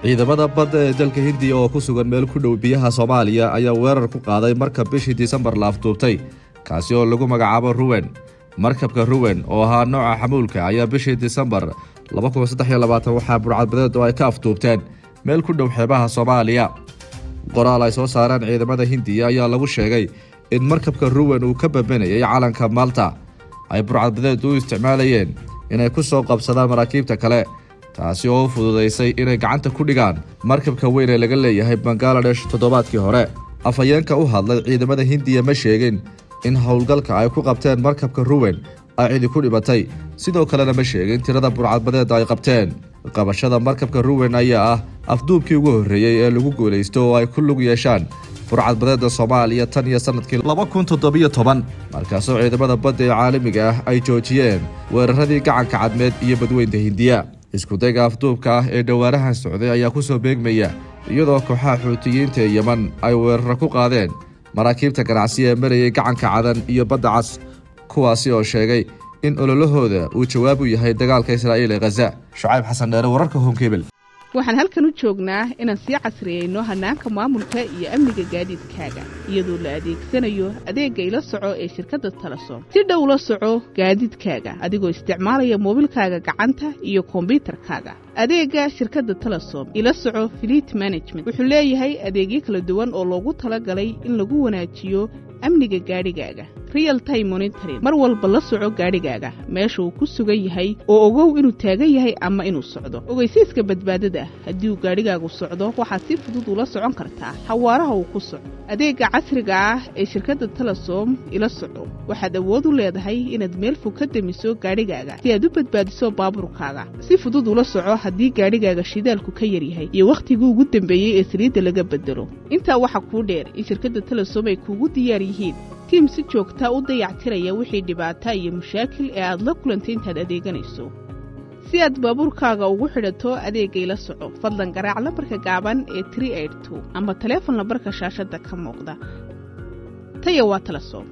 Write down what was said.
ciidamada badda ee dalka Hindiya oo ku sugan meel ku dhow biyaha Soomaaliya ayaa weerar ku qaaday markab bishii December la afduubtay kaasi oo lagu magacaabo Ruwen. Markabka Ruwen oo ahaa nooca xamuulka ayaa bishii December 2023 waxaa burcadbadeed oo ay ka afduubteen meel ku dhow xeebaha Soomaaliya. Qoraal ay soo saareen ciidamada Hindiya ayaa lagu sheegay in markabka Ruwen uu ka babanayay calanka Malta ay burcadbadeed u isticmaalayeen inay ku soo qabsadaan maraakiibta kale taasi oo fududeysay inay gacanta ku dhigaan markabka weyn ee laga leeyahay Bangladesh toddobaadkii hore. Afhayeenka u hadlay ciidamada Hindiya ma sheegin in howlgalka ay ku qabteen markabka Ruwen ay cidi ku dhibatay, sidoo kalena ma sheegin tirada burcadbadeed ay qabteen. Qabashada markabka Ruwen ayaa ah afduubkii ugu horreeyay ee lagu guuleysto oo ay ku lug yeeshaan burcadbadeedda Soomaaliya tan iyo sanadkii 2017 markaasoo ciidamada badda ee caalamiga ah ay joojiyeen weeraradii gacanka cadmeed iyo badweynta Hindiya. isku dayga afduubka ah ee dhawaanahan socday ayaa ku soo beegmaya iyadoo kooxaha Xuutiyiinta ee Yemen ay weerar ku qaadeen maraakiibta ganacsiga ee marayay gacanka cadan iyo badda cas, kuwaasi oo sheegay in ololahooda uu jawaab u yahay dagaalka Israa'iil ee Gaza. Shucayb Xasan Dheere, wararka Home. waxaan halkan u joognaa inaan sii casriyeyno hanaanka maamulka iyo amniga gaadiidkaaga iyadoo la adeegsanayo adeegga ila soco ee shirkadda Telesom. si dhow la soco gaadiidkaaga adigoo isticmaalaya moobilkaaga gacanta iyo kombiyuutarkaaga. adeegga shirkadda Telesom ila soco fleet management wuxuu leeyahay adeegyo kala duwan oo loogu talagalay in lagu wanaajiyo amniga gaadhigaaga. real time monitoring mar walba la soco gaadhigaaga meesha uu ku sugan yahay oo ogow inuu taagan yahay ama inuu socdo. ogeysiiska badbaadada haddii uu gaadhigaagu socdo waxaad si fudud ula socon kartaa xawaaraha uu ku socdo. adeegga casriga ah ee shirkadda Telesom ila soco waxaad awood u leedahay inaad meel fog ka damiso gaadhigaaga si aad u badbaadiso baabuurkaaga. si fudud ula soco haddii gaadhigaaga shidaalku ka yar yahay iyo waqtigii ugu dambeeyay ee saliidda laga bedelo. intaa waxa kuu dheer in shirkadda Telesom ay kugu diyaar yihiin tiim si joogta u dayactiraya wixii dhibaato iyo mushaakil ee aad la kulantay intaad adeeganayso. si aad baabuurkaaga ugu xidhato adeegga ila soco fadlan garaac lambarka gaaban ee 382 ama taleefan lambarka shaashada ka muuqda. Taya waa Telesom.